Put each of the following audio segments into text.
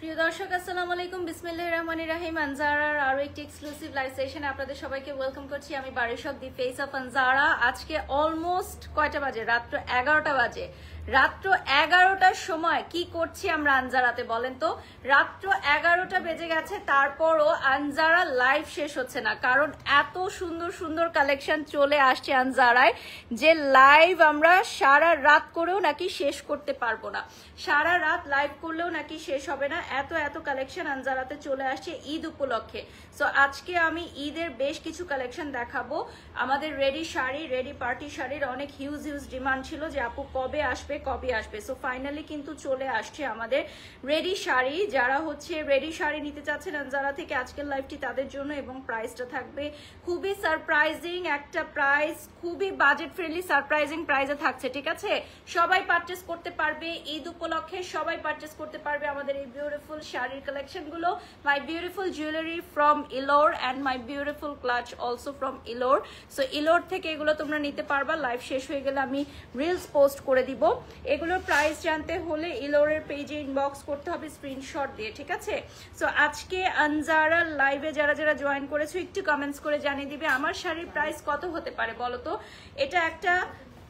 প্রিয় দর্শক আসসালামু আলাইকুম, বিসমিল্লাহির রহমানির রহিম। আনজারার আরো একটি এক্সক্লুসিভ লাইভ সেশনে আপনাদের সবাইকে ওয়েলকাম করছি। আমি বারিশক, দি ফেস অফ আনজারা। আজকে অলমোস্ট কয়টা বাজে? রাত্র 11টা বাজে। রাত্র 11টার সময় কি করছি আমরা আনজারাতে বলেন তো? রাত্র 11টা বেজে গেছে, তারপরও আনজারা লাইভ শেষ হচ্ছে না, কারণ এত সুন্দর সুন্দর কালেকশন চলে আসছে আনজারায় যে লাইভ আমরা সারা রাত করেও নাকি শেষ করতে পারবো না, সারা রাত লাইভ করলেও নাকি শেষ হবে না। এত এত কালেকশন আনজারাতে চলে আসছে ঈদ উপলক্ষে। সো আজকে আমি ঈদের বেশ কিছু কালেকশন দেখাবো। আমাদের রেডি শাড়ি, রেডি পার্টি শাড়ির অনেক হিউজ ডিমান্ড ছিল যে আপু কবে আসবে। সো ফাইনালি কিন্তু চলে আসছে আমাদের রেডি শাড়ি। যারা হচ্ছে রেডি শাড়ি নিতে চাচ্ছেন আনজারা থেকে, আজকের লাইভটি তাদের জন্য। এবং প্রাইসটা থাকবে খুবই সারপ্রাইজিং একটা প্রাইস, খুবই বাজেট ফ্রেন্ডলি সারপ্রাইজিং প্রাইসে থাকছে, ঠিক আছে? সবাই পারচেস করতে পারবে ঈদ উপলক্ষে, সবাই পারচেস করতে পারবে আমাদের এই বিউটিফুল শাড়ির কালেকশন গুলো। My beautiful jewellery from Ilor and my beautiful clutch also from Ilor. So Ilor থেকে এগুলো তোমরা নিতে পারবা। লাইভ শেষ হয়ে গেলে আমি রিলস পোস্ট করে দিব। এগুলোর প্রাইস জানতে হলে ইলোরের পেজে ইনবক্স করতে হবে স্ক্রিনশট দিয়ে, ঠিক আছে? সো আজকে আনজারা লাইভে যারা যারা জয়েন করেছো একটু কমেন্টস করে জানিয়ে দিবে আমার শাড়ির প্রাইস কত হতে পারে বলো তো। এটা একটা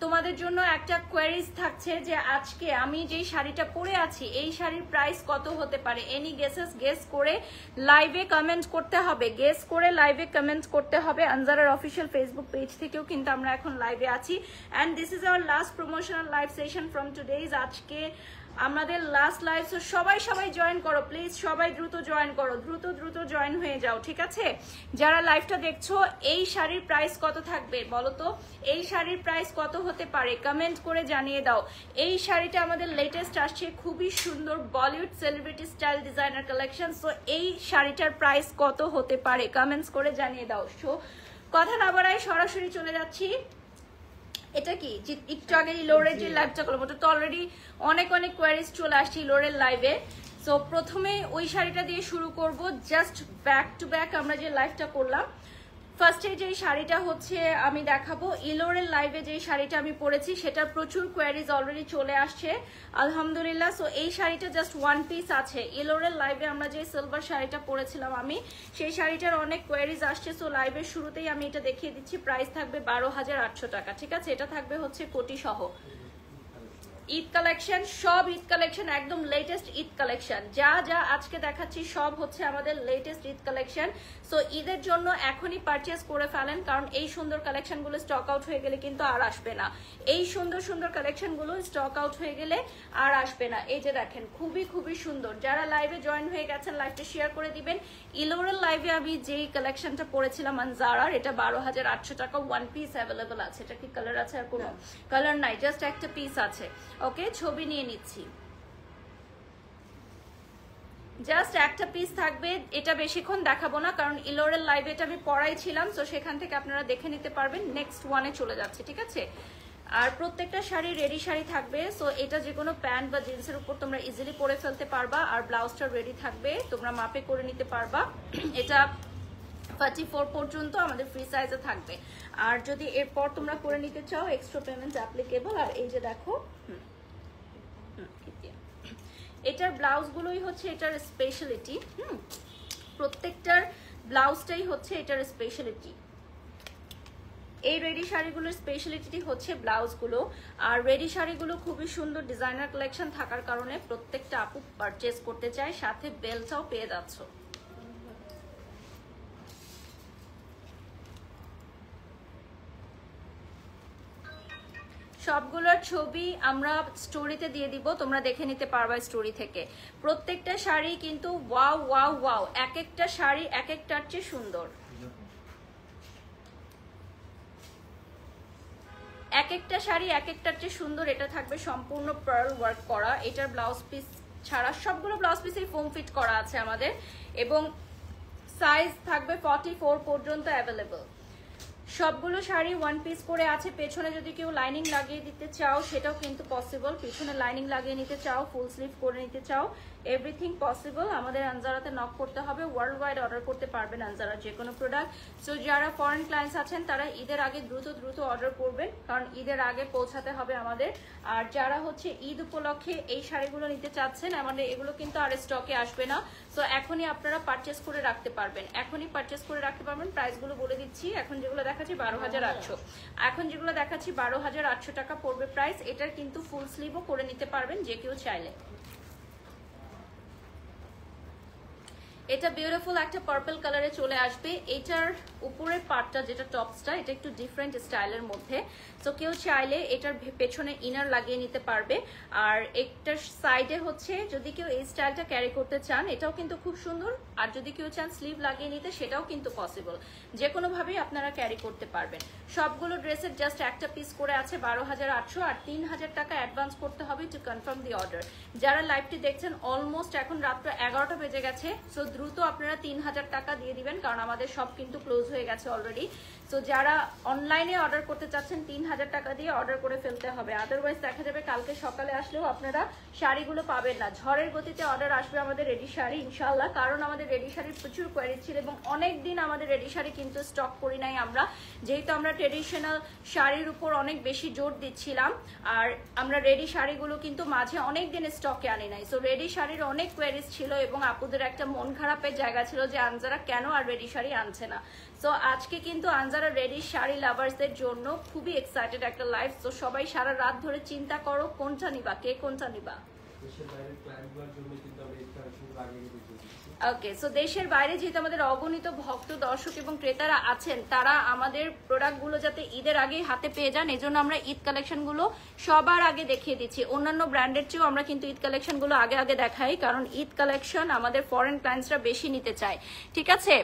তোমাদের জন্য একটা কোয়েরিজ থাকছে যে আজকে আমি যেই শাড়িটা পরে আছি এই শাড়ির প্রাইস কত হতে পারে। এনি গেসেস গেস করে লাইভে কমেন্ট করতে হবে, গেস করে লাইভে কমেন্ট করতে হবে। আনজারার অফিসিয়াল ফেসবুক পেজ থেকেও কিন্তু আমরা এখন লাইভে আছি। And this is our last promotional live session from today's. আজকে আমাদের লাস্ট লাইভ। সো সবাই জয়েন করো প্লিজ, সবাই দ্রুত জয়েন করো, দ্রুত জয়েন হয়ে যাও, ঠিক আছে? যারা লাইভটা দেখছো এই শাড়ির প্রাইস কত থাকবে বলো তো, এই শাড়ির প্রাইস কত হতে পারে কমেন্ট করে জানিয়ে দাও। এই শাড়িটা আমাদের লেটেস্ট আসছে, খুবই সুন্দর Bollywood celebrity style designer collection. So এই শাড়িটার প্রাইস কত হতে পারে কমেন্টস করে জানিয়ে দাও। সো কথা না বাড়াই সরাসরি চলে যাচ্ছি। এটা কি একটু আগে ইলোরের যে লাইভটা করবো, ওটা তো অলরেডি অনেক কোয়ারিজ চলে আসছে ইলোরের লাইভে। সো প্রথমে ওই শাড়িটা দিয়ে শুরু করব, জাস্ট ব্যাক টু ব্যাক আমরা যে লাইভটা করলাম। ফার্স্টে যে শাড়িটা হচ্ছে আমি দেখাবো, ইলোরের লাইভে যে শাড়িটা আমি পরেছি সেটার প্রচুর কোয়ারিজ অলরেডি চলে আসছে আলহামদুলিল্লাহ। সো এই শাড়িটা জাস্ট ওয়ান পিস আছে। ইলোরের লাইভে আমরা যে সিলভার শাড়িটা পরেছিলাম আমি, সেই শাড়িটার অনেক কোয়ারিজ আসছে। সো লাইভের শুরুতেই আমি এটা দেখিয়ে দিচ্ছি, প্রাইস থাকবে 12,800 টাকা, ঠিক আছে? এটা থাকবে হচ্ছে কোটি সহ। ঈদ কালেকশন, সব ঈদ কালেকশন, একদম লেটেস্ট ঈদ কালেকশন। যা আজকে দেখাচ্ছি সব হচ্ছে আমাদের লেটেস্ট ঈদ কালেকশন। সো ঈদের জন্য এখনই পারচেস করে ফেলেন, কারণ এই সুন্দর কালেকশনগুলো স্টক আউট হয়ে গেলে কিন্তু আর আসবে না। এই সুন্দর কালেকশনগুলো স্টক আউট হয়ে গেলে আর আসবে না। এই যে দেখেন খুবই সুন্দর। যারা লাইভে জয়েন হয়ে গেছেন লাইভটা শেয়ার করে দিবেন। ইলোরের লাইভে আমি যেই কালেকশনটা পরেছিলাম আনজারার, এটা 12,800 টাকা, ওয়ান পিস অ্যাভেলেবল আছে। এটা কি কালার আছে? আর কোনো কালার নাই, জাস্ট একটা পিস আছে। ওকে, ছবি নিয়ে নিচ্ছি, জাস্ট একটা পিস থাকবে। এটা বেশিক্ষণ দেখাবো না, কারণ ইলোরের লাইভে এটা আমি পড়াই ছিলাম। তো সেখান থেকে আপনারা দেখে নিতে পারবেন। নেক্সট ওয়ানে চলে যাচ্ছে, ঠিক আছে? আর প্রত্যেকটা শাড়ি রেডি শাড়ি থাকবে। সো এটা যে কোনো প্যান্ট বা জিন্সের উপর তোমরা ইজিলি পরে ফেলতে পারবা। আর ব্লাউজটা রেডি থাকবে, তোমরা মাপে করে নিতে পারবা। এটা 34 পর্যন্ত আমাদের ফ্রি সাইজে থাকবে। আর যদি এরপর তোমরা করে নিতে চাও এক্সট্রা পেমেন্ট অ্যাপ্লিকেবল। আর এই যে দেখো, এটার ব্লাউজগুলোই হচ্ছে এটার স্পেশালিটি। প্রত্যেকটার ব্লাউজটাই হচ্ছে এটার স্পেশালিটি। এই রেডি শাড়িগুলোর স্পেশালিটি হচ্ছে ব্লাউজগুলো। আর রেডি শাড়িগুলো খুবই সুন্দর ডিজাইনার কালেকশন থাকার কারণে প্রত্যেকটা আপু পারচেস করতে চায়, সাথে বেলটাও পেয়ে যাচ্ছ। সবগুলোর ছবি আমরা স্টোরিতে দিয়ে দিব, তোমরা দেখে নিতে পারবা স্টোরি থেকে। প্রত্যেকটা শাড়ি কিন্তু ওয়াও, এক একটা শাড়ি এক একটার চেয়ে সুন্দর, এক একটা শাড়ি এক একটার চেয়ে সুন্দর। এটা থাকবে সম্পূর্ণ পার্ল ওয়ার্ক করা। এটার ব্লাউজ পিস ছাড়া সবগুলো ব্লাউজ পিসেই ফোম ফিট করা আছে আমাদের, এবং সাইজ থাকবে 44 পর্যন্ত অ্যাভেলেবল। সবগুলো শাড়ি ওয়ান পিস করে আছে। পেছনে যদি কেউ লাইনিং লাগিয়ে দিতে চাও সেটাও কিন্তু পসিবল, পিছনে লাইনিং লাগিয়ে নিতে চাও, ফুল স্লিভ করে নিতে চাও, এভরিথিং পসিবল। আমাদের আনজারাতে নক করতে হবে, ওয়ার্ল্ড ওয়াইড অর্ডার করতে পারবেন আনজারার যে কোনো প্রোডাক্ট। সো যারা ফরেন ক্লায়েন্টস আছেন তারা ঈদের আগে দ্রুত অর্ডার করবেন, কারণ ঈদের আগে পৌঁছাতে হবে আমাদের। আর যারা হচ্ছে ঈদ উপলক্ষে এই শাড়িগুলো নিতে চাচ্ছেন, আমাদের এগুলো কিন্তু আর স্টকে আসবে না। সো এখনই আপনারা পারচেস করে রাখতে পারবেন, এখনই পারচেস করে রাখতে পারবেন। প্রাইসগুলো বলে দিচ্ছি। এখন যেগুলো দেখাচ্ছি 12,800, এখন যেগুলো দেখাচ্ছি 12,800 টাকা পড়বে প্রাইস। এটার কিন্তু ফুল স্লিভও করে নিতে পারবেন যে কেউ চাইলে। এটা বিউটিফুল একটা পার্পল কালারে চলে আসবে। এটার উপরের পার্টটা যেটা টপসটা, এটা একটু ডিফারেন্ট স্টাইলের মধ্যে। সো কেউ চাইলে এটার পেছনে ইনার লাগিয়ে নিতে পারবে। আর একটার সাইডে হচ্ছে যদি কেউ এই স্টাইলটা ক্যারি করতে চান এটাও কিন্তু খুব সুন্দর। আর যদি কেউ চান স্লিভ লাগিয়ে নিতে সেটাও কিন্তু পসিবল, যে কোনোভাবেই আপনারা ক্যারি করতে পারবেন। সবগুলো ড্রেসের জাস্ট একটা পিস করে আছে 12,800, আর 3,000 টাকা অ্যাডভান্স করতে হবে টু কনফার্ম দি অর্ডার। যারা লাইভটি দেখছেন অলমোস্ট এখন রাত্র 11টা বেজে গেছে। সো দ্রুত আপনারা 3,000 টাকা দিয়ে দিবেন, কারণ আমাদের সব কিন্তু ক্লোজ হয়ে গেছে অলরেডি। সো যারা অনলাইনে অর্ডার করতে চাচ্ছেন 3,000 টাকা দিয়ে অর্ডার করে ফেলতে হবে, আদারওয়াইজ দেখা যাবে কালকে সকালে আসলেও আপনারা শাড়িগুলো পাবেন না। ঝড়ের গতিতে অর্ডার আসবে আমাদের রেডি শাড়ি ইনশাল্লাহ, কারণ আমাদের রেডি শাড়ির প্রচুর কোয়ারি ছিল এবং অনেক দিন আমাদের রেডি শাড়ি কিন্তু স্টক করি নাই আমরা, যেহেতু আমরা ট্রেডিশনাল শাড়ির উপর অনেক বেশি জোর দিচ্ছিলাম। আর আমরা রেডি শাড়িগুলো কিন্তু মাঝে অনেক দিন স্টকে আনি নাই। সো রেডি শাড়ির অনেক কোয়ারিজ ছিল এবং আপুদের একটা মন খারাপের জায়গা ছিল যে আনজারা কেন আর রেডি শাড়ি আনছে না। সো আজকে কিন্তু আনজারা রেডি শাড়ি লাভার্সদের জন্য খুবই এক্সাইটেড একটা লাইভ। তো সবাই সারা রাত ধরে চিন্তা করো কোনটা নিবা, কে কোনটা নিবা। ওকে, সো দেশের বাইরে যেহেতু আমাদের অগণিত ভক্ত দর্শক এবং ক্রেতারা আছেন, তারা আমাদের প্রোডাক্টগুলো যাতে ঈদের আগেই হাতে পেয়ে যান, এজন্য আমরা ঈদ কালেকশনগুলো সবার আগে দেখিয়ে দিচ্ছি। অন্যান্য ব্র্যান্ডের চেয়েও আমরা কিন্তু ঈদ কালেকশনগুলো আগে আগে দেখাই, কারণ ঈদ কালেকশন আমাদের ফরেন ক্লায়েন্টসরা বেশি নিতে চায়। ঠিক আছে,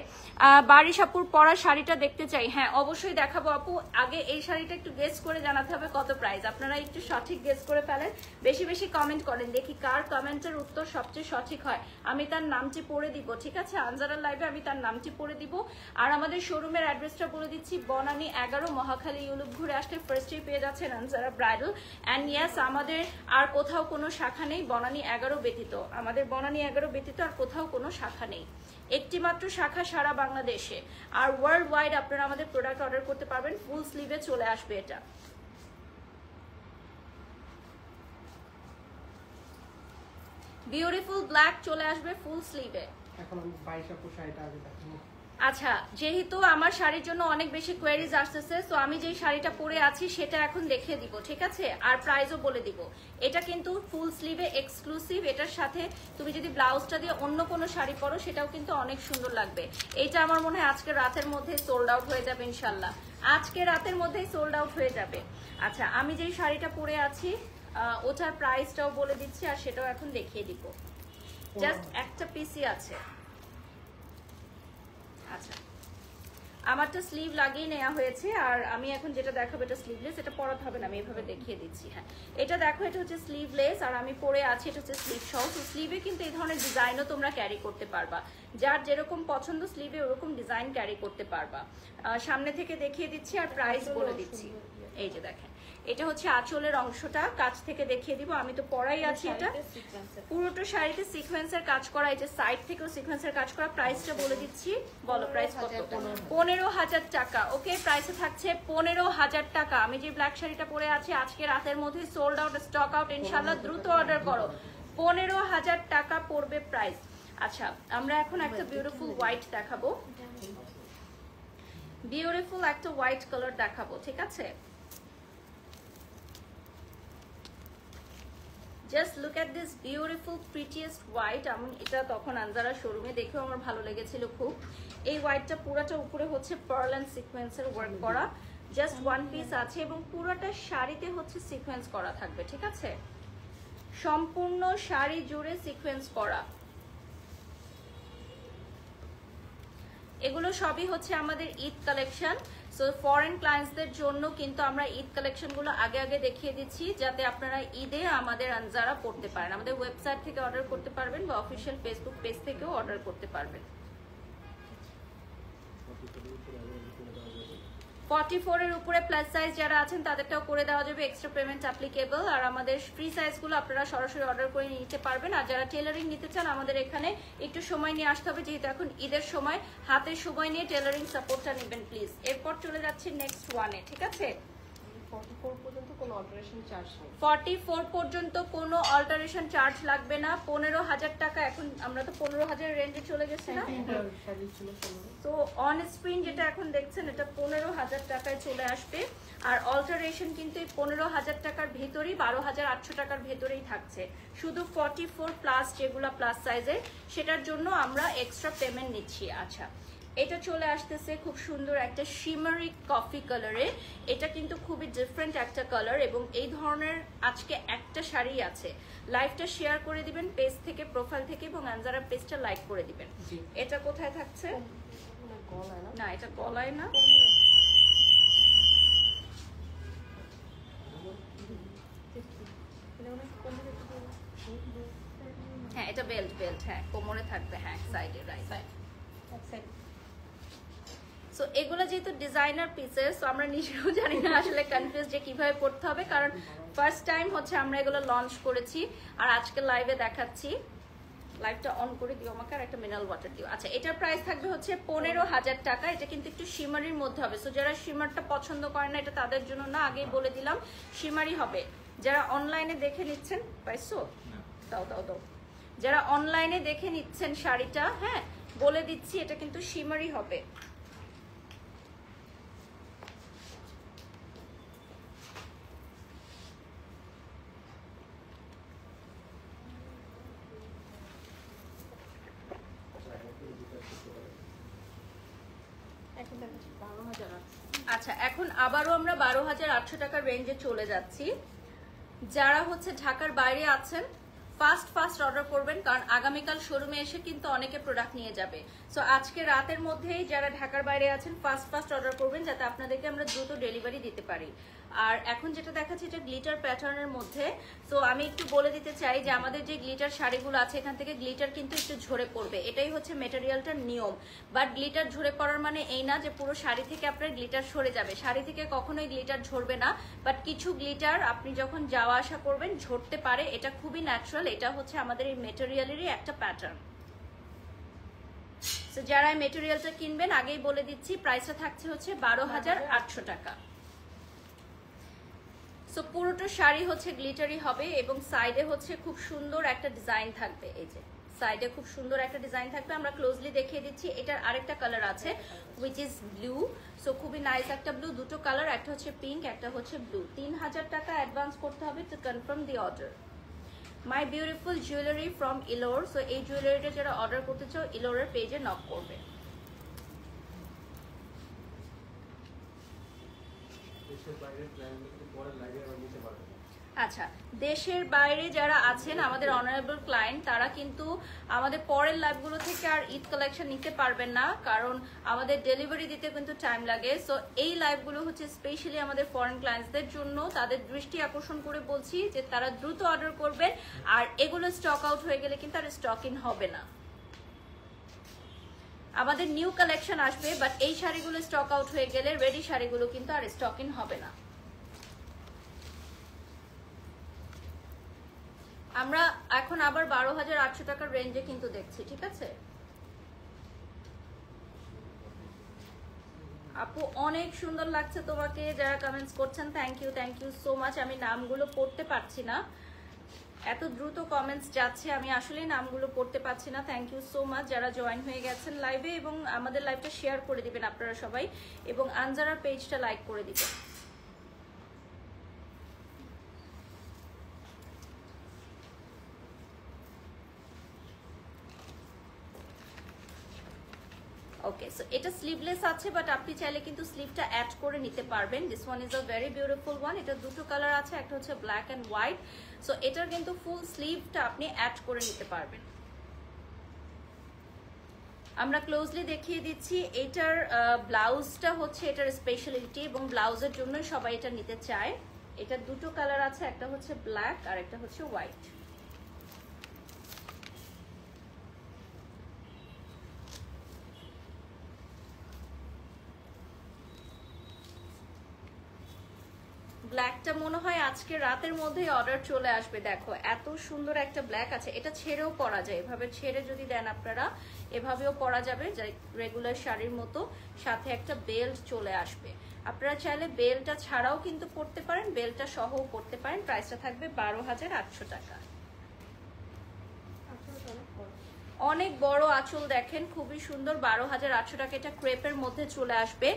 বারিশ আপুর পরা শাড়িটা দেখতে চাই। হ্যাঁ অবশ্যই দেখাবো আপু। আগে এই শাড়িটা একটু গেস করে জানাতে হবে কত প্রাইস। আপনারা একটু সঠিক গেস করে ফেলেন, বেশি বেশি কমেন্ট করেন, দেখি কার কমেন্টের উত্তর সবচেয়ে সঠিক হয়। আমি তার নামটি পড়ে দিব, ঠিক আছে? আনজারার লাইভে আমি তার নামটি পড়ে দিব। আর আমাদের শোরুমের অ্যাড্রেসটা বলে দিচ্ছি, বনানী 11 মহাখালী ইউলুপ ঘুরে আসলে ফার্স্টেই পেয়ে যাচ্ছেন আনজারা ব্রাইডাল। অ্যান্ড ইয়েস, আমাদের আর কোথাও কোনো শাখা নেই বনানী 11 ব্যতীত। আমাদের বনানী 11 ব্যতীত আর কোথাও কোনো শাখা নেই, একটি মাত্র শাখা সারা বাংলাদেশে। আর ওয়ার্ল্ড ওয়াইড আপনারা আমাদের প্রোডাক্ট অর্ডার করতে পারবেন। ফুল স্লিভে চলে আসবে এটা। বিউটিফুল ব্ল্যাক চলে আসবে ফুল স্লিভে। এখন আমি 22 শাড়িটা আগে দেখাবো। আচ্ছা, যেহেতু আমার শাড়ির জন্য অনেক বেশি কোয়েরিজ আসতেছে, সো আমি যেই শাড়িটা পরে আছি সেটা এখন দেখিয়ে দিব, ঠিক আছে? আর প্রাইসও বলে দিব। এটা কিন্তু ফুল স্লিভে এক্সক্লুসিভ। এটার সাথে তুমি যদি ব্লাউজটা দিয়ে অন্য কোনো শাড়ি পরো সেটাও কিন্তু অনেক সুন্দর লাগবে। এইটা আমার মনে হয় আজকে রাতের মধ্যে সোল্ড আউট হয়ে যাবে ইনশাল্লাহ, আজকে রাতের মধ্যেই সোল্ড আউট হয়ে যাবে। আচ্ছা, আমি যেই শাড়িটা পরে আছি ওটার প্রাইসটাও বলে দিচ্ছি আর সেটাও এখন দেখিয়ে দিব। জাস্ট একটা পিসই আছে। আচ্ছা, আমারটা স্লিভ লাগিয়ে নেওয়া হয়েছে আর আমি এখন যেটা দেখাবো এটা স্লিভলেস। এটা পরাতে হবে না, আমি এভাবে দেখিয়ে দিচ্ছি। হ্যাঁ, এটা দেখো, এটা হচ্ছে স্লিভলেস আর আমি পরে আছি এটা হচ্ছে স্লিভ সহ। তো স্লিভে কিন্তু এই ধরনের ডিজাইনও তোমরা ক্যারি করতে পারবা, যার যেরকম পছন্দ স্লিভে ওরকম ডিজাইন ক্যারি করতে পারবা। সামনে থেকে দেখিয়ে দিচ্ছি আর প্রাইস বলে দিচ্ছি। এই যে দেখেন, এটা হচ্ছে আঁচলের অংশটা, কাছ থেকে দেখিয়ে দিব। আমি তো পরাই আছি। এটা পুরোটা শাড়িতে সিকোয়েন্সের কাজ করা, এই যে সাইড থেকেও সিকোয়েন্সের কাজ করা। প্রাইসটা বলে দিচ্ছি, বলো প্রাইস কত? 15,000 টাকা। ওকে, প্রাইসে থাকছে 15,000 টাকা। আমি যে ব্ল্যাক শাড়িটা পরে আছি আজকে রাতের মধ্যে সোল্ড আউট, স্টক আউট ইনশাল্লাহ, দ্রুত অর্ডার করো। 15,000 টাকা পড়বে প্রাইস। আচ্ছা, আমরা এখন একটা বিউটিফুল হোয়াইট দেখাবো, বিউটিফুল একটা হোয়াইট কালার দেখাবো, ঠিক আছে? Just look at this beautiful prettiest white. আমি এটা তখন আনজারা শোরুমে দেখেও আমার ভালো লেগেছিল খুব। এই হোয়াইটটা পুরাটা উপরে হচ্ছে পার্ল অ্যান্ড সিকোয়েন্সের ওয়ার্ক করা, জাস্ট ওয়ান পিস আছে এবং পুরোটা শাড়িতে হচ্ছে সিকোয়েন্স করা থাকবে, ঠিক আছে? সম্পূর্ণ শাড়ি জুড়ে সিকোয়েন্স করা। এগুলো সবই হচ্ছে আমাদের ঈদ কালেকশন। সো ফরেন ক্লায়েন্টসদের জন্য কিন্তু আমরা ঈদ কালেকশনগুলো আগে আগে দেখিয়ে দিচ্ছি, যাতে আপনারা ঈদে আমাদের আনজারা পড়তে পারেন। আমাদের ওয়েবসাইট থেকে অর্ডার করতে পারবেন বা অফিসিয়াল ফেসবুক পেজ থেকেও অর্ডার করতে পারবেন। 44 এর উপরে প্লাস সাইজ যারা আছেন তাদেরটাও করে দেওয়া যাবে, এক্সট্রা পেমেন্ট অ্যাপ্লিকেবল। আর আমাদের ফ্রি সাইজগুলো আপনারা সরাসরি অর্ডার করে নিতে পারবেন। আর যারা টেলারিং নিতে চান আমাদের এখানে একটু সময় নিয়ে আসতে হবে, যেহেতু এখন ঈদের সময়, হাতে সময় নিয়ে টেলারিং সাপোর্টটা নেবেন প্লিজ। এরপর চলে যাচ্ছি নেক্সট ওয়ানে, ঠিক আছে? 44 পর্যন্ত কোনো অল্টারেশন চার্জ নেই। 44 পর্যন্ত কোনো অল্টারেশন চার্জ লাগবে না। 15,000 টাকা, এখন আমরা তো 15,000 রেঞ্জে চলে গেছি না? তো অন স্ক্রিন যেটা এখন দেখছেন এটা 15,000 টাকায় চলে আসবে। আর অল্টারেশন কিন্তু এই 15,000 টাকার ভেতরেই 12,800 টাকার ভেতরেই থাকছে। শুধু 44 প্লাস যেগুলো প্লাস সাইজের, সেটার জন্য আমরা এক্সট্রা পেমেন্ট নিচ্ছি। আচ্ছা, এটা চলে আসতেছে খুব সুন্দর একটা শিমারি কফি কালারে। এটা কিন্তু খুবই ডিফারেন্ট একটা কালার এবং এই ধরনের আজকে একটা শাড়ি আছে। লাইভটা শেয়ার করে দিবেন পেজ থেকে, প্রোফাইল থেকে, এবং আনজারা পেজটা লাইক করে দিবেন। এটা কোথায় থাকছে? না, এটা গলায় না, হ্যাঁ এটা বেল্ট, হ্যাঁ কোমরে থাকবে, হ্যাঁ সাইডে, রাইট। সো এগুলো যেহেতু ডিজাইনার পিসেস, তো আমরা নিজেও জানি না আসলে কনফিউজ যে কিভাবে পড়তে হবে, কারণ ফার্স্ট টাইম হচ্ছে আমরা এগুলো লঞ্চ করেছি আর আজকে লাইভে দেখাচ্ছি। লাইভটা অন করে দিও আমাকে, আর একটা মিনারেল ওয়াটার দিও। আচ্ছা, এটার প্রাইস থাকবে হচ্ছে 15,000 টাকা। এটা কিন্তু একটু শিমারির মধ্যে হবে। সো যারা শিমারটা পছন্দ করেন না, এটা তাদের জন্য না, আগেই বলে দিলাম শিমারি হবে। যারা অনলাইনে দেখে নিচ্ছেন, পাইছো? দাও দাও দাও। যারা অনলাইনে দেখে নিচ্ছেন শাড়িটা, হ্যাঁ বলে দিচ্ছি এটা কিন্তু শিমারি হবে। আচ্ছা, এখন আবারও আমরা 12,800 টাকার রেঞ্জে চলে যাচ্ছি। যারা হচ্ছে ঢাকার বাইরে আছেন ফাস্ট অর্ডার করবেন, কারণ আগামীকাল শোরুমে এসে কিন্তু অনেকে প্রোডাক্ট নিয়ে যাবে। সো আজকে রাতের মধ্যেই যারা ঢাকার বাইরে আছেন ফাস্ট অর্ডার করবেন, যাতে আপনাদেরকে আমরা দ্রুত ডেলিভারি দিতে পারি। আর এখন যেটা দেখাচ্ছি এটা গ্লিটার প্যাটার্নের মধ্যে। সো আমি একটু বলে দিতে চাই যে আমাদের যে গ্লিটার শাড়িগুলো আছে এখান থেকে গ্লিটার কিন্তু একটু ঝরে পড়বে, এটাই হচ্ছে মেটেরিয়ালটার নিয়ম। বাট গ্লিটার ঝরে পড়ার মানে এই না যে পুরো শাড়ি থেকে আপনার গ্লিটার সরে যাবে, শাড়ি থেকে কখনোই গ্লিটার ঝরবে না। বাট কিছু গ্লিটার আপনি যখন যাওয়া আসা করবেন ঝরতে পারে, এটা খুবই ন্যাচারাল, এটা হচ্ছে আমাদের এই মেটেরিয়ালেরই একটা প্যাটার্ন। সো যারা এই মেটেরিয়ালটা কিনবেন, আগেই বলে দিচ্ছি প্রাইসটা থাকছে হচ্ছে 12,800 টাকা। সো পুরোটা শাড়ি হচ্ছে গ্লিটারি হবে এবং সাইডে হচ্ছে খুব সুন্দর একটা ডিজাইন থাকবে। এই যে সাইডে খুব সুন্দর একটা ডিজাইন থাকবে, আমরা ক্লোজলি দেখিয়ে দিচ্ছি। এটার আরেকটা কালার আছে হুইচ ইজ ব্লু। সো খুবই নাইস একটা ব্লু, দুটো কালার, একটা হচ্ছে পিঙ্ক, একটা হচ্ছে ব্লু। 3,000 টাকা অ্যাডভান্স করতে হবে to confirm the order. My beautiful jewellery from Ilor. So এই জুয়েলারিটা যারা অর্ডার করতে চাও ইলোরের পেজে নক করবে। আচ্ছা, দেশের বাইরে যারা আছেন আমাদের অনারেবল ক্লায়েন্ট, তারা কিন্তু আমাদের পরের লাইভগুলো থেকে আর ঈদ কালেকশন নিতে পারবেন না, কারণ আমাদের ডেলিভারি দিতে কিন্তু টাইম লাগে। সো এই লাইভগুলো হচ্ছে স্পেশালি আমাদের ফরেন ক্লায়েন্টসদের জন্য, তাদের দৃষ্টি আকর্ষণ করে বলছি যে তারা দ্রুত অর্ডার করবেন। আর এগুলো স্টক আউট হয়ে গেলে কিন্তু আর স্টক ইন হবে না। আমাদের নিউ কালেকশন আসবে, বাট এই শাড়িগুলো স্টক আউট হয়ে গেলে রেডি শাড়িগুলো কিন্তু আর স্টক ইন হবে না। আমরা এখন আবার 12,800 টাকার রেঞ্জে কিন্তু দেখছি, ঠিক আছে আপু? অনেক সুন্দর লাগছে তোমাকে, যারা কমেন্টস করছেন থ্যাংক ইউ সো মাচ। আমি নামগুলো পড়তে পারছি না, এত দ্রুত কমেন্টস যাচ্ছে, আমি আসলে নামগুলো পড়তে পারছি না। থ্যাংক ইউ সো মাচ যারা জয়েন হয়ে গেছেন লাইভে, এবং আমাদের লাইভটা শেয়ার করে দিবেন আপনারা সবাই, এবং আনজারার পেজটা লাইক করে দিবেন। ওকে, সো এটা স্লিভলেস আছে, বাট আপনি চাইলে কিন্তু স্লিভটা অ্যাড করে নিতে পারবেন। This one is a very beautiful one. এটা দুটো কালার আছে, একটা হচ্ছে ব্ল্যাক অ্যান্ড হোয়াইট। সো এটার কিন্তু ফুল স্লিভটা আপনি অ্যাড করে নিতে পারবেন। আমরা ক্লোজলি দেখিয়ে দিচ্ছি। এটার ব্লাউজটা হচ্ছে এটার স্পেশালিটি, এবং ব্লাউজের জন্যই সবাই এটা নিতে চায়। এটা দুটো কালার আছে, একটা হচ্ছে ব্ল্যাক আর একটা হচ্ছে হোয়াইট। ব্ল্যাকটা মনে হয় আজকে রাতের মধ্যেই অর্ডার চলে আসবে। দেখো এত সুন্দর একটা ব্ল্যাক আছে, এটা ছেড়েও পরা যায়, এভাবে ছেড়ে যদি দেন আপনারা এভাবেও পরা যাবে, রেগুলার শাড়ির মতো। সাথে একটা বেল্ট চলে আসবে, আপনারা চাইলে বেল্টটা ছাড়াও কিন্তু পরতে পারেন, বেল্টটা সহও পরতে পারেন। প্রাইসটা থাকবে 12,800 টাকা। অনেক বড় আঁচল দেখেন, খুবই সুন্দর, 12,800 টাকা। এটা ক্রেপের মধ্যে চলে আসবে।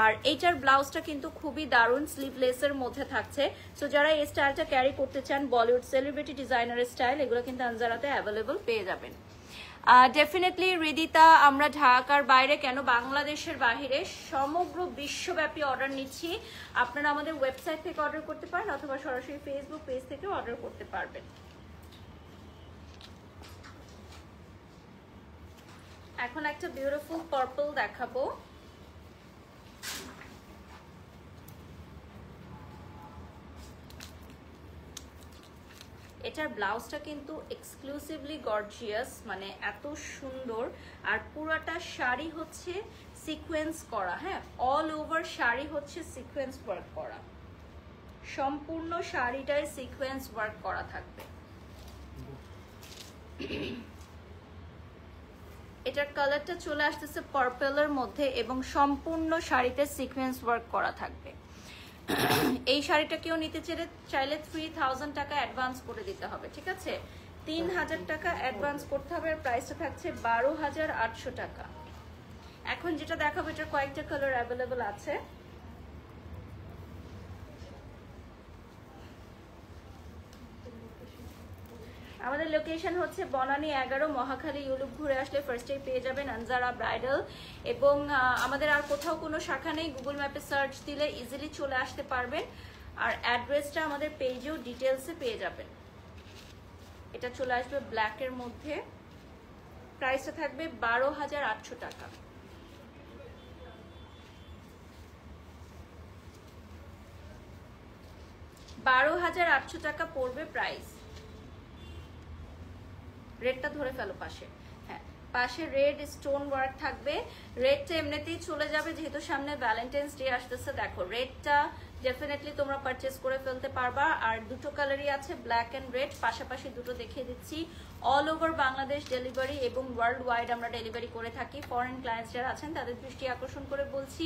আর এইটার ব্লাউজটা কিন্তু খুবই দারুণ, স্লিভলেসের মধ্যে থাকছে। সো যারা এই স্টাইলটা ক্যারি করতে চান, বলিউড সেলিব্রিটি ডিজাইনারের স্টাইল, এগুলো কিন্তু আনজারাতে অ্যাভেলেবল পেয়ে যাবেন। ডেফিনেটলি হৃদিতা, আমরা ঢাকার বাইরে কেন বাংলাদেশের বাহিরে সমগ্র বিশ্বব্যাপী অর্ডার নিচ্ছি। আপনারা আমাদের ওয়েবসাইট থেকে অর্ডার করতে পারেন অথবা সরাসরি ফেসবুক পেজ থেকে অর্ডার করতে পারবেন। এখন একটা বিউটিফুল পার্পল দেখাবো। এটার ব্লাউজটা কিন্তু এক্সক্লুসিভলি গর্জিয়াস, মানে এত সুন্দর। আর পুরাটা শাড়ি হচ্ছে সিকোয়েন্স করা, হ্যাঁ, অল ওভার শাড়ি হচ্ছে সিকোয়েন্স ওয়ার্ক করা, সম্পূর্ণ শাড়িটায় সিকোয়েন্স ওয়ার্ক করা থাকবে। এটার কালারটা চলে আসতেছে পার্পলের মধ্যে এবং সম্পূর্ণ শাড়িতে সিকোয়েন্স ওয়ার্ক করা থাকবে। এই শাড়িটা কেউ নিতে চাইলে 3000 টাকা অ্যাডভান্স করে দিতে হবে, ঠিক আছে? 3000 টাকা অ্যাডভান্স করতে হবে। আর প্রাইসটা থাকছে 12,800 টাকা। এখন যেটা দেখাবো এটার কয়েকটা কালার অ্যাভেলেবল আছে। আমাদের লোকেশন হচ্ছে বনানী 11, মহাখালী। ইউলুপ ঘুরে আসলে ফার্স্টেই পেয়ে যাবেন আনজারা ব্রাইডাল। এবং আমাদের আর কোথাও কোনো শাখা নেই, গুগল ম্যাপে সার্চ দিলে ইজিলি চলে আসতে পারবেন। আর অ্যাড্রেসটা আমাদের পেজেও ডিটেলসে পেয়ে যাবেন। এটা চলে আসবে ব্ল্যাকের মধ্যে, প্রাইসটা থাকবে 12,800 টাকা। টাকা পড়বে প্রাইস। রেডটা ধরে ফেলো পাশে, হ্যাঁ পাশে রেড স্টোন ওয়ার্ক থাকবে। রেডটা এমনিতেই চলে যাবে যেহেতু সামনে ভ্যালেন্টাইন্স ডে আসতেছে। দেখো রেডটা ডেফিনেটলি তোমরা পারচেজ করে ফেলতে পারবা। আর দুটো কালারই আছে, ব্ল্যাক এন্ড রেড, পাশাপাশি দুটো দেখিয়ে দিচ্ছি। অল ওভার বাংলাদেশ ডেলিভারি এবং ওয়ার্ল্ড ওয়াইড আমরা ডেলিভারি করে থাকি। ফরেন ক্লায়েন্টস যারা আছেন তাদের দৃষ্টি আকর্ষণ করে বলছি,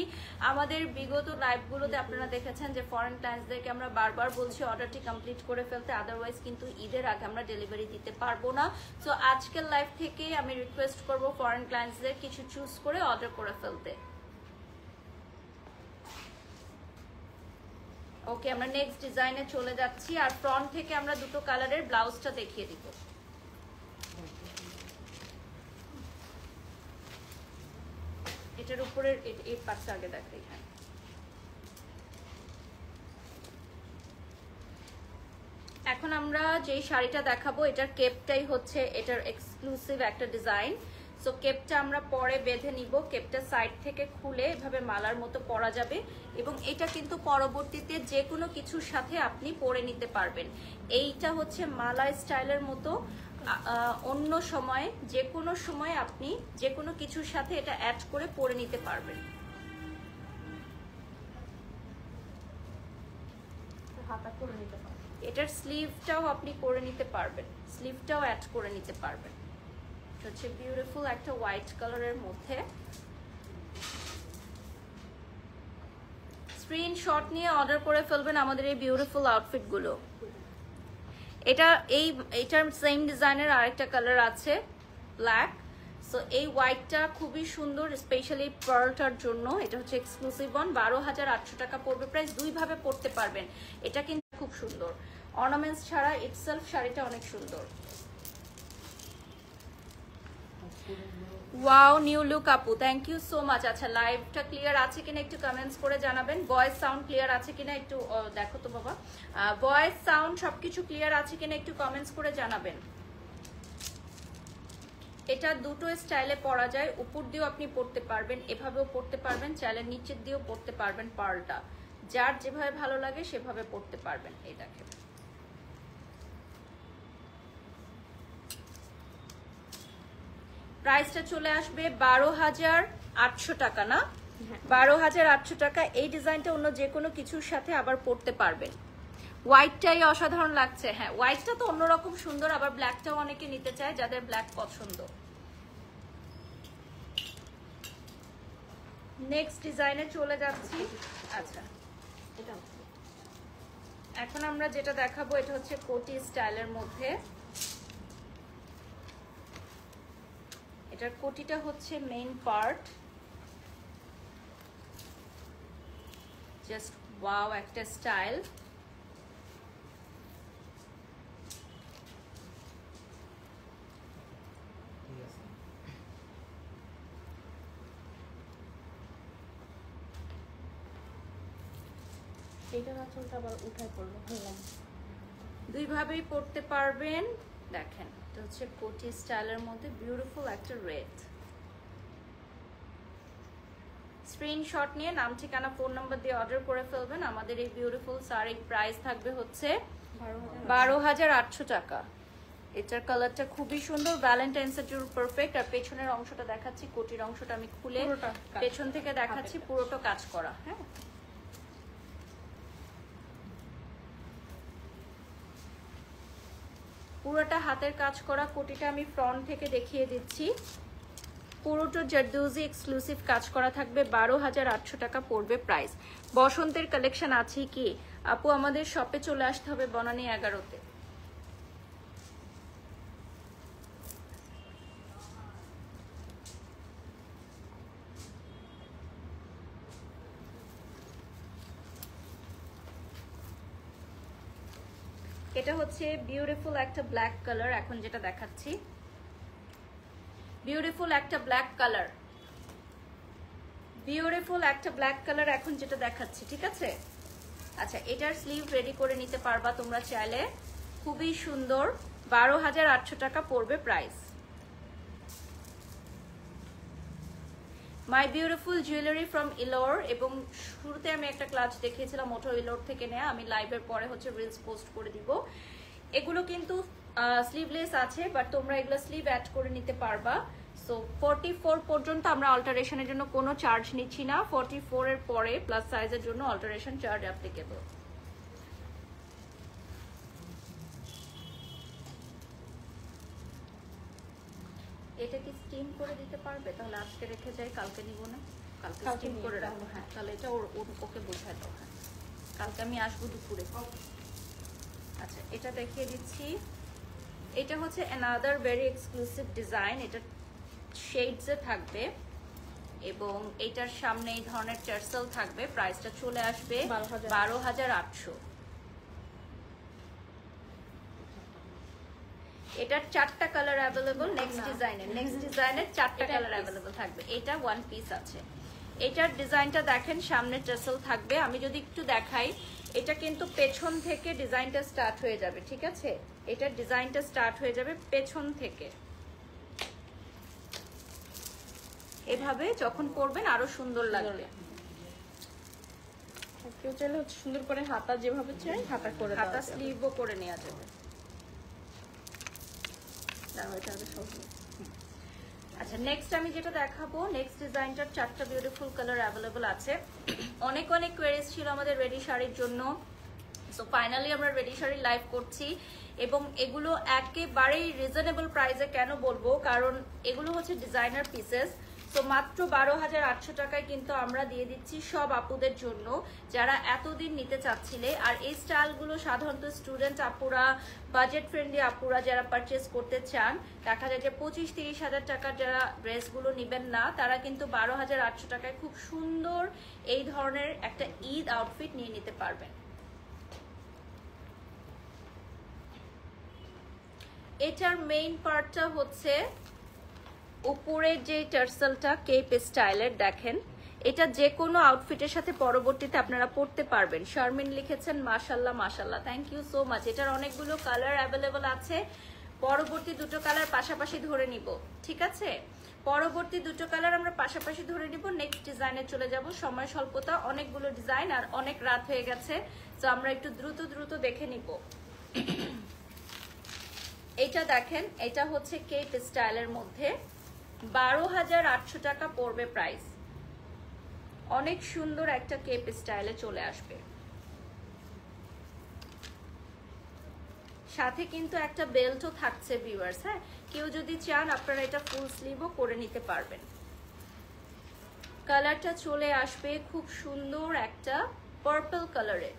আমাদের বিগত লাইভগুলোতে আপনারা দেখেছেন যে ফরেন ক্লায়েন্টসদেরকে আমরা বারবার বলছি অর্ডারটি কমপ্লিট করে ফেলতে, আদারওয়াইজ কিন্তু ঈদের আগে আমরা ডেলিভারি দিতে পারবো না। সো আজকের লাইভ থেকে আমি রিকোয়েস্ট করব ফরেন ক্লায়েন্টসদের কিছু চুজ করে অর্ডার করে ফেলতে। ওকে, আমরা নেক্সট ডিজাইনে চলে যাচ্ছি। আর ফ্রন্ট থেকে আমরা দুটো কালারের ব্লাউজটা দেখিয়ে দিব। এটার উপরের এই পার্টটা আগে দেখো। এখানে এখন আমরা যেই শাড়িটা দেখাবো এটার কেপটাই হচ্ছে এটার এক্সক্লুসিভ একটা ডিজাইন। সো কেপটা আমরা পরে বেঁধে নিব। কেপটা সাইড থেকে খুলে এভাবে মালার মতো পরা যাবে এবং এটা কিন্তু পরবর্তীতে যে কোনো কিছুর সাথে আপনি পরে নিতে পারবেন। এইটা হচ্ছে মালা স্টাইলের মতো, অন্য সময় যে কোনো সময় আপনি যে কোনো কিছুর সাথে এটা অ্যাড করে পরে নিতে পারবেন। হাতা করে নিতে পারবেন। এটার স্লিভটাও আপনি করে নিতে পারবেন, স্লিভটাও অ্যাড করে নিতে পারবেন। এটা হচ্ছে বিউটিফুল একটা হোয়াইট কালারের মধ্যে। স্ক্রিনশট নিয়ে অর্ডার করে ফেলবেন আমাদের এই বিউটিফুল আউটফিটগুলো। এটার সেম ডিজাইনের আরেকটা কালার আছে, ব্ল্যাক। সো এই হোয়াইটটা খুবই সুন্দর, স্পেশালি পার্লটার জন্য। এটা হচ্ছে এক্সক্লুসিভ ওয়ান, 12,800 টাকা পড়বে প্রাইস। দুইভাবে পড়তে পারবেন, এটা কিন্তু খুব সুন্দর। অর্নামেন্টস ছাড়া ইটসেলফ শাড়িটা অনেক সুন্দর। ওয়াও, নিউ লুক আপু, থ্যাংক ইউ সো মাচ। আচ্ছা, লাইভটা ক্লিয়ার আছে কিনা একটু কমেন্টস করে জানাবেন। ভয়েস সাউন্ড ক্লিয়ার আছে কিনা একটু দেখো তো বাবা। ভয়েস সাউন্ড সবকিছু ক্লিয়ার আছে কিনা একটু কমেন্টস করে জানাবেন। এটা দুটো স্টাইলে পরা যায়, উপর দিয়েও আপনি পরতে পারবেন, এভাবেও পরতে পারবেন, চাইলে নিচের দিয়েও পরতে পারবেন। পার্লটা যার যেভাবে ভালো লাগে সেভাবে পরতে পারবেন। এই দেখেন, প্রাইসটা চলে আসবে 12,800 টাকা, না 12,800 টাকা। এই ডিজাইনটা অন্য যে কোনো কিছুর সাথে আবার পরতে পারবেন। হোয়াইটটাই অসাধারণ লাগছে। হ্যাঁ, হোয়াইটটা তো অন্যরকম সুন্দর, আবার ব্ল্যাকটাও অনেকে নিতে চায় যাদের ব্ল্যাক পছন্দ। নেক্সট ডিজাইনে চলে যাচ্ছি। আচ্ছা, এখন আমরা যেটা দেখাবো এটা হচ্ছে কোটি স্টাইলের মধ্যে। এটার কোটিটা হচ্ছে মেইন পার্ট। জাস্ট ওয়াও একটা স্টাইল। এইটার আঁচলটা আবার উঠায় পড়লো, ভালো লাগে। দুইভাবেই পরতে পারবেন। দেখেন, এটা হচ্ছে কোটি স্টাইলের মধ্যে বিউটিফুল একটা রেড। স্ক্রিনশট নিয়ে নাম, ঠিকানা, ফোন নাম্বার দিয়ে অর্ডার করে ফেলবেন। আমাদের এই বিউটিফুল শাড়ির প্রাইস থাকবে হচ্ছে 12,800 টাকা। এটার কালারটা খুবই সুন্দর, ভ্যালেন্টাইন্সের জন্য পারফেক্ট। আর পেছনের অংশটা দেখাচ্ছি, কোটির অংশটা আমি খুলে পেছন থেকে দেখাচ্ছি, পুরোটা কাজ করা। হ্যাঁ, পুরোটা হাতের কাজ করা। কোটিটা আমি ফ্রন্ট থেকে দেখিয়ে দিচ্ছি। পুরোটা জারদৌজি এক্সক্লুসিভ কাজ করা থাকবে। 12,800 টাকা পড়বে প্রাইস। বসন্তের কালেকশন আছে কি আপু? আমাদের শপে চলে আসতে হবে বনানী 11-তে। এটা হচ্ছে বিউটিফুল একটা ব্ল্যাক কালার। এখন যেটা দেখাচ্ছি বিউটিফুল একটা ব্ল্যাক কালার, বিউটিফুল একটা ব্ল্যাক কালার এখন যেটা দেখাচ্ছি, ঠিক আছে? আচ্ছা, এটার স্লিভ রেডি করে নিতে পারবা তোমরা চাইলে। খুবই সুন্দর। 12,800 টাকা পড়বে price. My beautiful jewellery from Ilor. এবং শুরুতে আমি একটা ক্লাচ দেখিয়েছিলাম ওটো ইলোর থেকে নেয়া। আমি লাইভের পরে হচ্ছে রিলস পোস্ট করে দিব। এগুলো কিন্তু স্লিভলেস আছে, বাট তোমরা এগুলো স্লিভ অ্যাড করে নিতে পারবা। সো 44 পর্যন্ত আমরা অল্টারেশনের জন্য কোনো চার্জ নিচ্ছি না। 44 এর পরে প্লাস সাইজের জন্য অল্টারেশন চার্জ অ্যাপ্লিকেবল। এটা কি স্টিম করে দিতে পারবে? তাহলে আজকে রেখে যাই, কালকে নিব না। কালকে স্টিম করে রাখবো। হ্যাঁ, তাহলে এটা ওকে বোঝায় দাও। হ্যাঁ, কালকে আমি আসবো দুপুরে। আচ্ছা, এটা দেখিয়ে দিচ্ছি। এটা হচ্ছে অ্যানাদার ভেরি এক্সক্লুসিভ ডিজাইন। এটা শেডসে থাকবে এবং এটার সামনে এই ধরনের টার্সেল থাকবে। প্রাইসটা চলে আসবে 12,800। এটার 4টা কালার অ্যাভেলেবল। নেক্সট ডিজাইনের 4টা কালার অ্যাভেলেবল থাকবে। এটা ওয়ান পিস আছে। এটার ডিজাইনটা দেখেন, সামনে টার্সেল থাকবে। আমি যদি একটু দেখাই, এটা কিন্তু পেছন থেকে ডিজাইনটা স্টার্ট হয়ে যাবে, ঠিক আছে? এটার ডিজাইনটা স্টার্ট হয়ে যাবে পেছন থেকে। এভাবে যখন পরবেন আরো সুন্দর লাগবে। কেউ চাইলে সুন্দর করে হাতা যেভাবে চাই হাতা করে, হাতা স্লিভও করে নেওয়া যাবে। আচ্ছা, নেক্সট আমি যেটা দেখাবো, নেক্সট ডিজাইনটার 4টা বিউটিফুল কালার অ্যাভেলেবল আছে। অনেক অনেক কোয়েরিজ ছিল আমাদের রেডি শাড়ির জন্য। সো ফাইনালি আমরা রেডি শাড়ি লাইভ করছি এবং এগুলো একেবারেই রিজনেবল প্রাইসে। কেন বলবো? কারণ এগুলো হচ্ছে ডিজাইনার পিসেস। তো মাত্র 12,800 টাকায় কিন্তু আমরা দিয়ে দিচ্ছি সব আপুদের জন্য যারা এতদিন নিতে চাচ্ছিলে। আর এই স্টাইলগুলো সাধারণত স্টুডেন্ট আপুরা, বাজেট ফ্রেন্ডলি আপুরা যারা পারচেস করতে চান, দেখা যায় যে 25-30 হাজার টাকার যারা ড্রেসগুলো নেবেন না, তারা কিন্তু 12,800 টাকায় খুব সুন্দর এই ধরনের একটা ঈদ আউটফিট নিয়ে নিতে পারবেন। এটার মেইন পার্টটা হচ্ছে উপরের যে টার্সেলটা কেপ স্টাইলের। দেখেন, এটা যে কোনো আউটফিটের সাথে পরবর্তীতে আপনারা পরতে পারবেন। শারমিন লিখেছেন মাশাল্লাহ মাশাল্লাহ, থ্যাংক ইউ সো মাচ। এটার অনেকগুলো কালার অ্যাভেলেবল আছে। পরবর্তী দুটো কালার পাশাপাশি ধরে নিব, ঠিক আছে? পরবর্তী দুটো কালার আমরা পাশাপাশি ধরে নিব। নেক্সট ডিজাইনে চলে যাব। সময় স্বল্পতা, অনেকগুলো ডিজাইন আর অনেক রাত হয়ে গেছে, তো আমরা একটু দ্রুত দেখে নিব। এটা দেখেন, এটা হচ্ছে কেপ স্টাইলের মধ্যে 12,800 টাকা পড়বে প্রাইস। অনেক সুন্দর একটা কেপ স্টাইলে চলে আসবে। সাথে কিন্তু একটা বেল্টও থাকছে ভিউয়ার্স। হ্যাঁ, কেউ যদি চান আপনারা এটা ফুল স্লিভও করে নিতে পারবেন। কালারটা চলে আসবে খুব সুন্দর একটা পার্পল কালারে।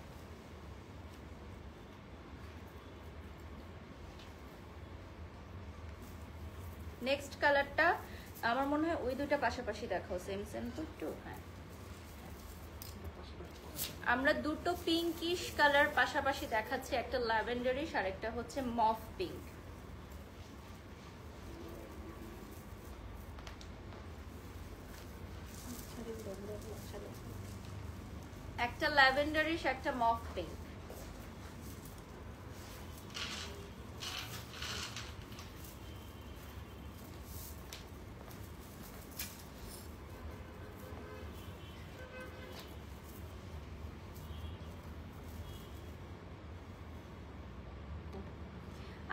নেক্সট কালারটা আমার মনে হয় ওই দুটো পাশাপাশি দেখাও, সেম সেম তো একটু। হ্যাঁ, আমরা দুটো পিঙ্কিশ কালার পাশাপাশি দেখাচ্ছি, একটা ল্যাভেন্ডারিশ আর একটা হচ্ছে মফ পিঙ্ক। একটা ল্যাভেন্ডারিশ একটা মফ পিঙ্ক।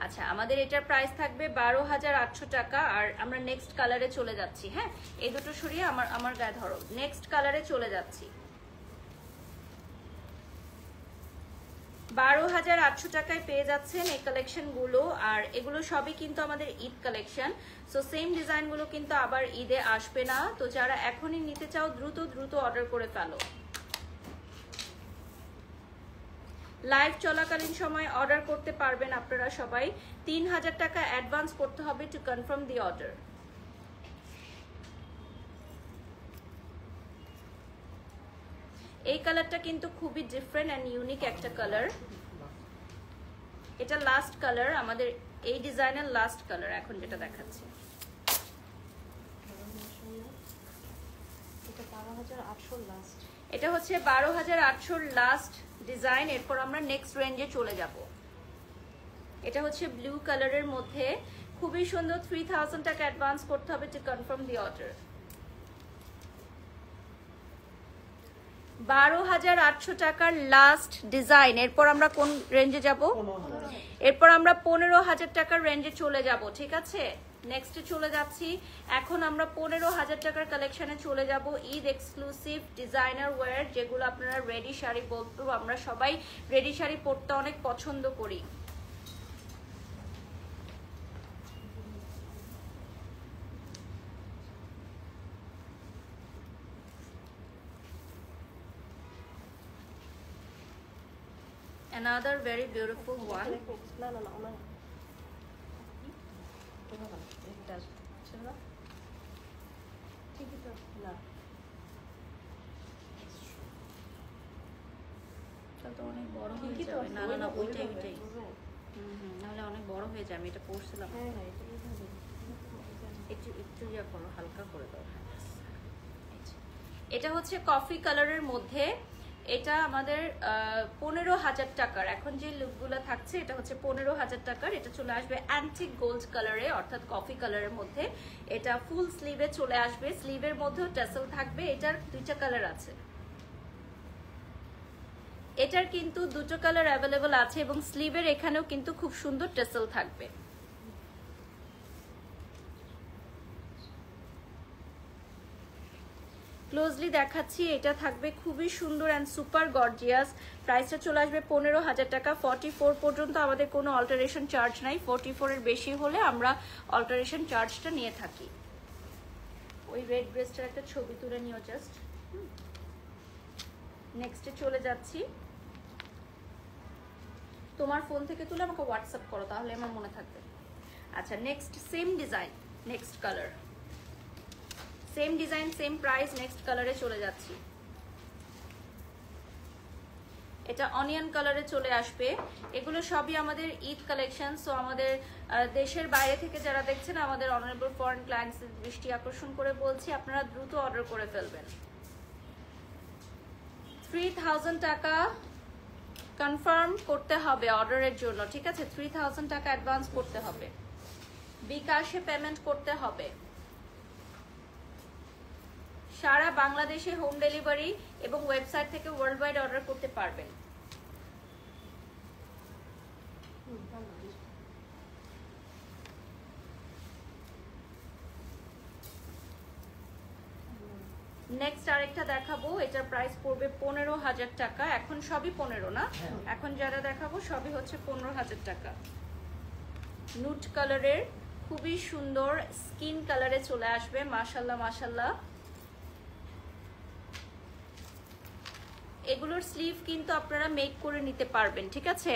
আচ্ছা, আমাদের এটার প্রাইস থাকবে 12,800 টাকা। আর আমরা নেক্সট কালারে চলে যাচ্ছি। হ্যাঁ, এই দুটো সরিয়ে আমার গায়ে ধরো। নেক্সট কালারে চলে যাচ্ছি। 12,800 টাকায় পেয়ে যাচ্ছেন এই কালেকশন গুলো। আর এগুলো সবই কিন্তু আমাদের Eid collection. So same design গুলো কিন্তু আবার ঈদে আসবে না। তো যারা এখনই নিতে চাও দ্রুত দ্রুত অর্ডার করে ফেলো। লাইভ চলাকালীন সময় অর্ডার করতে পারবেন আপনারা সবাই। 3,000 টাকা অ্যাডভান্স করতে হবে টু কনফার্ম দি অর্ডার। এই কালারটা কিন্তু খুবই ডিফারেন্ট এন্ড ইউনিক একটা কালার। এটা লাস্ট কালার, আমাদের এই ডিজাইনের লাস্ট কালার এখন যেটা দেখাচ্ছি। এটা হচ্ছে 12,800 লাস্ট ডিজাইন। এরপর আমরা নেক্সট রেঞ্জে চলে যাব। এটা হচ্ছে ব্লু কালারের মধ্যে, খুবই সুন্দর। 3,000 টাকা অ্যাডভান্স করতে হবে টু কনফার্ম দি অর্ডার। 12,800 টাকার লাস্ট ডিজাইন। এরপর আমরা কোন রেঞ্জে যাব? এরপর আমরা 15,000 টাকার রেঞ্জে চলে যাব। ঠিক আছে, নেক্সটে চলে যাচ্ছি। এখন আমরা 15,000 টাকার কালেকশনে চলে যাব। ঈদ এক্সক্লুসিভ ডিজাইনার ওয়্যার, যেগুলো আপনারা রেডি শাড়ি বলতো। আমরা সবাই রেডি শাড়ি পরতে অনেক পছন্দ করি। Another very beautiful one. অনেক বড় হয়ে যাবে। না না না, ওইটাই ওইটাই। নাহলে অনেক বড় হয়ে যায়। আমি এটা পরছিলাম। একটু একটু ইয়া করো, হালকা করে দাও। এটা হচ্ছে কফি কালারের মধ্যে। এটা আমাদের 15,000 টাকার। এখন যে লুকগুলো থাকছে এটা হচ্ছে 15,000 টাকার। এটা চলে আসবে অ্যান্টিক গোল্ড কালারে, অর্থাৎ কফি কালারের মধ্যে। এটা ফুল স্লিভে চলে আসবে। স্লিভের মধ্যেও টাসেল থাকবে। এটার দুইটা কালার আছে। এটার কিন্তু দুটো কালার অ্যাভেলেবল আছে এবং স্লিভের এখানেও কিন্তু খুব সুন্দর টাসেল থাকবে। ক্লোজলি দেখাচ্ছি। এটা থাকবে খুবই সুন্দর অ্যান্ড সুপার গর্জিয়াস। প্রাইসটা চলে আসবে 15,000 টাকা। 44 পর্যন্ত আমাদের কোনো অল্টারেশন চার্জ নাই। 44 এর বেশি হলে আমরা অল্টারেশন চার্জটা নিয়ে থাকি। ওই রেড ড্রেসটার একটা ছবি তুলে নিও জাস্ট। নেক্সটে চলে যাচ্ছি। তোমার ফোন থেকে তুলে আমাকে হোয়াটসঅ্যাপ করো, তাহলে আমার মনে থাকবে। আচ্ছা, next same design, next colour, same design same price. Next কালারে চলে যাচ্ছি। এটা অনিয়ন কালারে চলে আসবে। এগুলো সবই আমাদের ঈদ কালেকশন। সো আমাদের দেশের বাইরে থেকে যারা দেখছেন, আমাদের অনারেবল ফরেন ক্লায়েন্টসের দৃষ্টি আকর্ষণ করে বলছি, আপনারা দ্রুত অর্ডার করে ফেলবেন। 3,000 টাকা কনফার্ম করতে হবে অর্ডারের জন্য। ঠিক আছে, 3,000 টাকা অ্যাডভান্স করতে হবে, বিকাশে পেমেন্ট করতে হবে। সারা বাংলাদেশে হোম ডেলিভারি এবং ওয়েবসাইট থেকে ওয়ার্ল্ড ওয়াইড অর্ডার করতে পারবেন। নেক্সট আরেকটা দেখাবো, এটার প্রাইস পড়বে 15,000 টাকা। এখন সবই 15 না, এখন যারা দেখাবো সবই হচ্ছে 15,000 টাকা। নুট কালারের খুবই সুন্দর স্কিন কালারে চলে আসবে, মাশাল্লাহ মাশাল্লাহ। এগুলোর স্লিভ কিন্তু আপনারা মেক করে নিতে পারবেন, ঠিক আছে?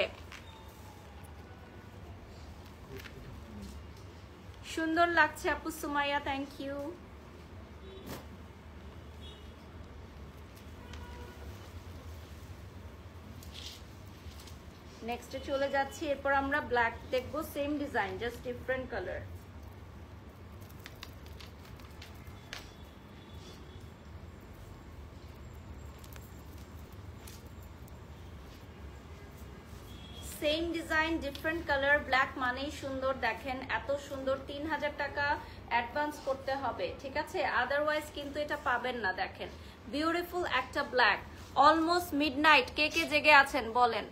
সুন্দর লাগছে আপু সুমাইয়া, থ্যাংক ইউ। নেক্সটে চলে যাচ্ছি, এরপর আমরা ব্ল্যাক দেখবো, same design just different colour. Same design different colour, black মানেই সুন্দর। দেখেন এত সুন্দর, 3,000 টাকা অ্যাডভান্স করতে হবে, ঠিক আছে? আদারওয়াইজ কিন্তু এটা পাবেন না। দেখেন বিউটিফুল একটা ব্ল্যাক, অলমোস্ট মিডনাইট। কে কে জেগে আছেন বলেন,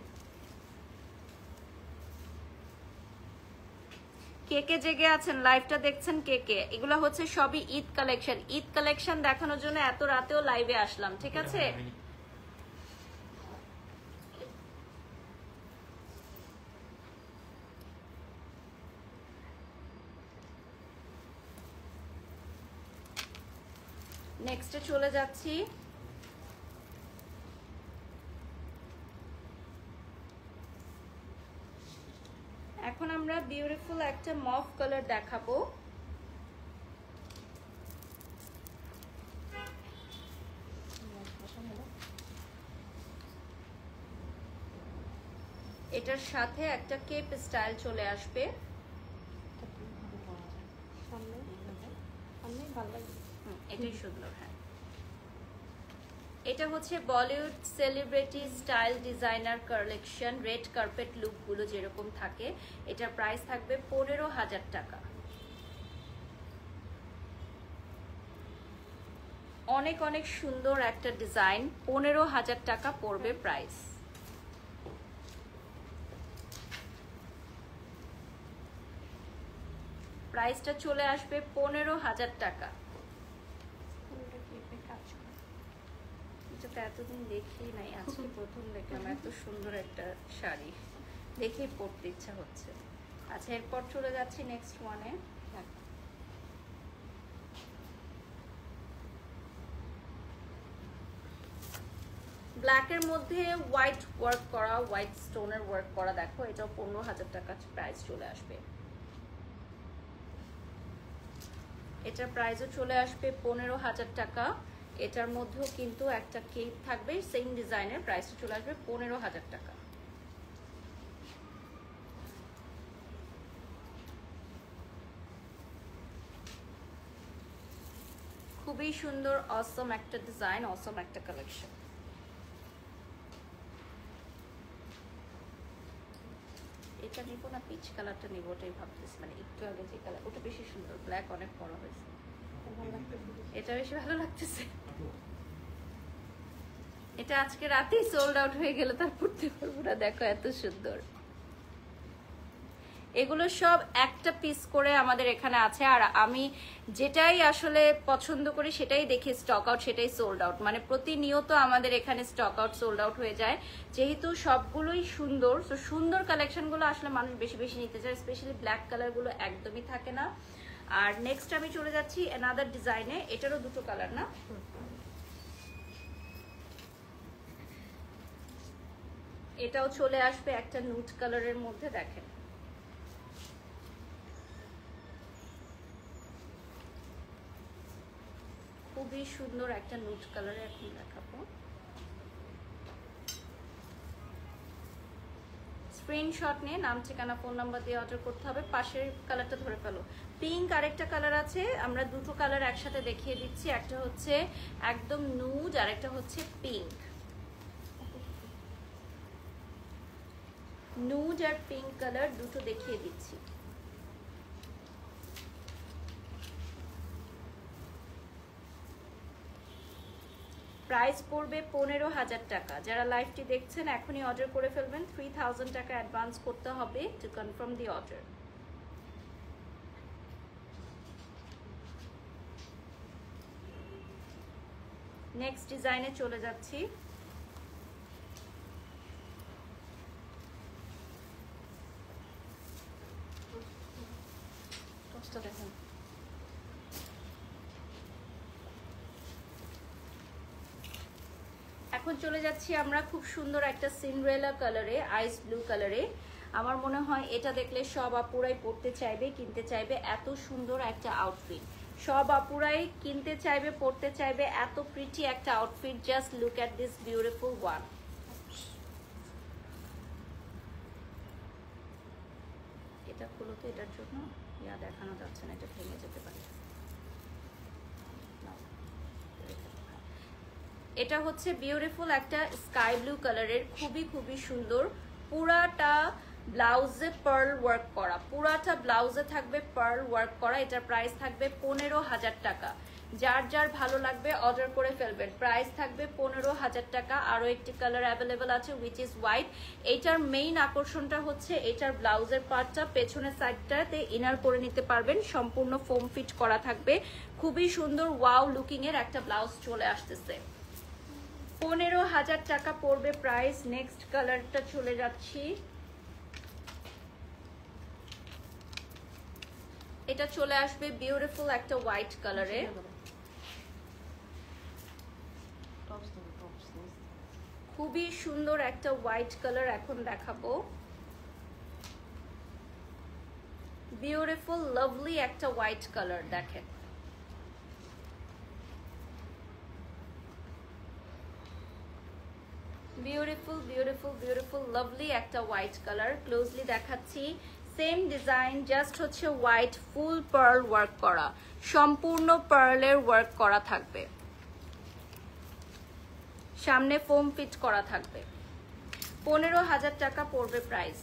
কে কে জেগে আছেন? লাইভটা দেখছেন কে কে? এগুলো হচ্ছে সবই ঈদ কালেকশন। ঈদ কালেকশন দেখানোর জন্য এত রাতেও লাইভে আসলাম, ঠিক আছে? নেক্সটে চলে যাচ্ছি, এখন আমরা বিউটিফুল একটা মফ কালার দেখাবো। এটার সাথে একটা কেপ স্টাইল চলে আসবে। এটাই সুন্দর। হ্যাঁ, এটা হচ্ছে Bollywood celebrity style designer collection, red carpet look গুলো যেরকম থাকে। এটার প্রাইস থাকবে 15,000 টাকা। অনেক অনেক সুন্দর একটা ডিজাইন, 15,000 টাকা পড়বে প্রাইস। প্রাইসটা চলে আসবে 15,000 টাকা। এটা এতদিন দেখি নাই, আজকে প্রথম দেখলাম এত সুন্দর একটা শাড়ি, দেখেই পরতে ইচ্ছা হচ্ছে। আচ্ছা, এরপর চলে যাচ্ছি নেক্সট ওয়ানে। ব্ল্যাকের মধ্যে হোয়াইট ওয়ার্ক করা, হোয়াইট স্টোনের ওয়ার্ক করা, দেখো এটাও 15,000 টাকা প্রাইস চলে আসবে। এটার প্রাইসও চলে আসবে 15,000 টাকা। এটার মধ্যেও কিন্তু একটা কেপ থাকবে সেম ডিজাইনের, প্রাইসটা চলে আসবে 15,000 টাকা। খুবই সুন্দর, অসম একটা ডিজাইন, অসম একটা কালেকশন। এটা নিবো না পিচ কালারটা নিবো, ওটাই ভাবতেছি। মানে একটু আগে যে কালার, ওটা বেশি সুন্দর, ব্ল্যাক অনেক বড় হয়েছে, এটা বেশি ভালো লাগতেছে। এটা আজকে রাতেই সোল্ড আউট হয়ে গেল, তার পড়তে পারবো না। দেখো এত সুন্দর, এগুলো সব একটা পিস করে আমাদের এখানে আছে। আর আমি যেটাই আসলে পছন্দ করি সেটাই দেখি স্টক আউট, সেটাই সোল্ড আউট। মানে প্রতিনিয়ত আমাদের এখানে স্টক আউট সোল্ড আউট হয়ে যায়, যেহেতু সবগুলোই সুন্দর। তো সুন্দর কালেকশনগুলো আসলে মানুষ বেশি বেশি নিতে চায়, স্পেশালি ব্ল্যাক কালারগুলো একদমই থাকে না। আর নেক্সট আমি চলে যাচ্ছি অ্যানাদার ডিজাইনে। এটারও দুটো কালার না, এটাও চলে আসবে একটা নুট কালারের মধ্যে। দেখেন খুবই সুন্দর একটা নুট কালারে এখন দেখাবো। স্ক্রিনশট নিয়ে নাম, ঠিকানা, ফোন নাম্বার দিয়ে অর্ডার করতে হবে। পাশের কালারটা ধরে ফেলো। পিঙ্ক আরেকটা কালার আছে, আমরা দুটো কালার একসাথে দেখিয়ে দিচ্ছি। একটা হচ্ছে একদম নুড আর একটা হচ্ছে পিঙ্ক। নুড আর পিঙ্ক কালার দুটো দেখিয়ে দিচ্ছি। প্রাইস পড়বে 15,000 টাকা। যারা লাইভটি দেখছেন এখনই অর্ডার করে ফেলবেন। 3,000 টাকা অ্যাডভান্স করতে হবে to confirm the order. Next ডিজাইনে চলে যাচ্ছি। টপসটা দেখেন। এখন চলে যাচ্ছি আমরা খুব সুন্দর একটা সিন্ড্রেলা কালারে, আইস ব্লু কালারে। আমার মনে হয় এটা দেখলে সব আপুরাই পড়তে চাইবে, কিনতে চাইবে, এত সুন্দর একটা আউটফিট। সব আপুরাই কিনতে চাইবে, পড়তে চাইবে, এত প্রিটি একটা outfit. Just look at this beautiful one. এটা খুলো তো, এটার জন্য ইয়া দেখানো যাচ্ছে না, এটা ভেঙে যেতে পারে। এটা হচ্ছে বিউটিফুল একটা স্কাই ব্লু কালারের, খুবই খুবই সুন্দর। পুরাটা ব্লাউজে পার্ল ওয়ার্ক করা, পুরাটা ব্লাউজে থাকবে পার্ল ওয়ার্ক করা। এটার প্রাইস থাকবে 15,000 টাকা। যার যার ভালো লাগবে অর্ডার করে ফেলবেন। প্রাইস থাকবে 15,000 টাকা। আরও একটি কালার অ্যাভেলেবেল আছে উইচ ইজ হোয়াইট। এইটার মেইন আকর্ষণটা হচ্ছে এটার ব্লাউজের পার্টটা, পেছনের সাইডটাতে ইনার করে নিতে পারবেন, সম্পূর্ণ ফোম ফিট করা থাকবে। খুবই সুন্দর ওয়াও লুকিং এর একটা ব্লাউজ চলে আসতেছে। 15,000 টাকা পড়বে প্রাইস। নেক্সট কালারটা চলে যাচ্ছি। এটা চলে আসবে বিউটিফুল একটা হোয়াইট কালারে। খুবই সুন্দর একটা হোয়াইট কালার এখন দেখাবো। বিউটিফুল লাভলি একটা হোয়াইট কালার দেখেন। বিউটিফুল বিউটিফুল বিউটিফুল লাভলি একটা হোয়াইট কালার। ক্লোজলি দেখাচ্ছি। সেম ডিজাইন, জাস্ট হচ্ছে হোয়াইট, ফুল পার্ল ওয়ার্ক করা, সম্পূর্ণ পার্লের ওয়ার্ক করা থাকবে, সামনে ফোম ফিট করা থাকবে। 15,000 টাকা পড়বে প্রাইস।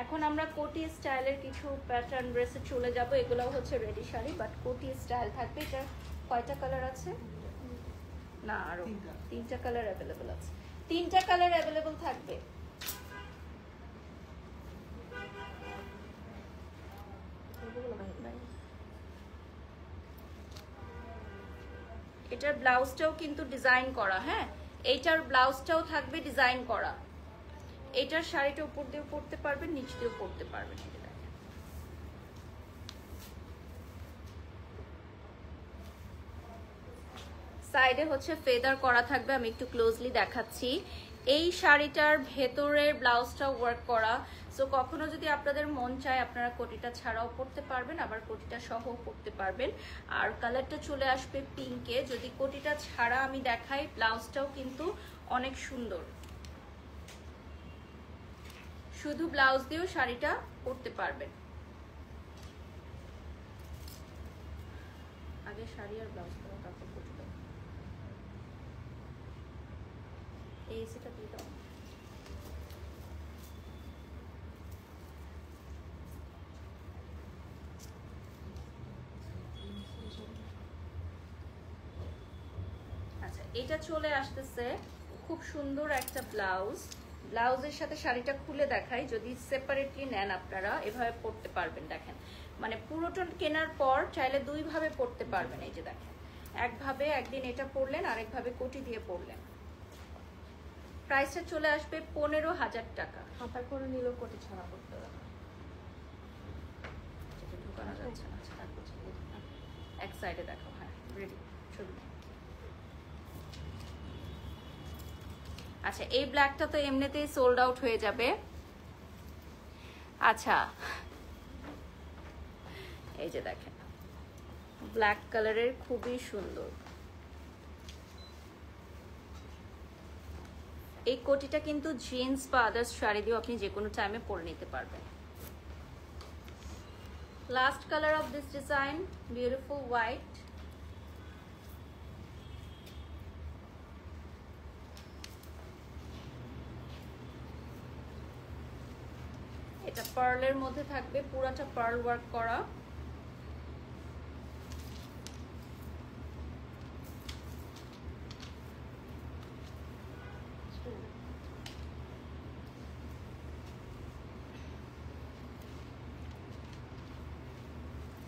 এখন আমরা কোটি স্টাইলের কিছু প্যাটার্ন ড্রেসে চলে যাব। এগুলো হচ্ছে রেডি শাড়ি, বাট কোটি স্টাইল থাকবে। এটা কয়টা কালার আছে? না, আরো 3টা কালার অ্যাভেলেবল আছে। 3টা কালার অ্যাভেলেবল থাকবে। এটার ব্লাউজটাও কিন্তু ডিজাইন করা, হ্যাঁ, এইটার ব্লাউজটাও থাকবে ডিজাইন করা। এটার শাড়িটা উপর দিয়েও পরতে পারবেন, নিচ দিয়েও পরতে পারবেন। সাইডে হচ্ছে ফেদার করা থাকবে, আমি একটু ক্লোজলি দেখাচ্ছি। এই শাড়িটার ভেতরের ব্লাউজটা ওয়ার্ক করা। সো কখনো যদি আপনাদের মন চায় আপনারা কোটিটা ছাড়াও পরতে পারবেন, আবার কোটিটা সহ পরতে পারবেন। আর কালারটা চলে আসবে পিঙ্কে। যদি কোটিটা ছাড়া আমি দেখাই, ব্লাউজটাও কিন্তু অনেক সুন্দর। শুধু ব্লাউজ দিয়েও শাড়িটা পরতে পারবেন। আগে শাড়ি আর ব্লাউজ পরা, তারপর কোটিটা। এই সেটা দিয়ে দাও। আচ্ছা, এটা চলে আসতেছে খুব সুন্দর একটা ব্লাউজ। ব্লাউজের সাথে শাড়িটা খুলে দেখাই। যদি সেপারেটলি নেন আপনারা এভাবে পরতে পারবেন। দেখেন, মানে পুরোটা কেনার পর চাইলে দুইভাবে পরতে পারবেন। এই যে দেখেন, একভাবে একদিন এটা পরলেন, আরেকভাবে কোটি দিয়ে পরলেন। প্রাইসটা চলে আসবে 15,000 টাকা। হাতা করে নিলেও কোটি ছাড়া করতে হবে। ঢুকানো যাচ্ছে না, এক সাইডে দেখো। হ্যাঁ, রেডি, ছবি। আচ্ছা, এই ব্ল্যাকটা তো এমনিতেই সোল্ড আউট হয়ে যাবে। আচ্ছা, এই যে দেখেন, ব্ল্যাক কালারের, খুবই সুন্দর। এই কোটিটা কিন্তু জিন্স বা আদার্স শাড়ি দিয়েও আপনি যে কোনো টাইমে পরে নিতে পারবেন। Last colour of this design, beautiful white. এটা পার্লের মধ্যে থাকবে, পুরাটা পার্ল ওয়ার্ক করা।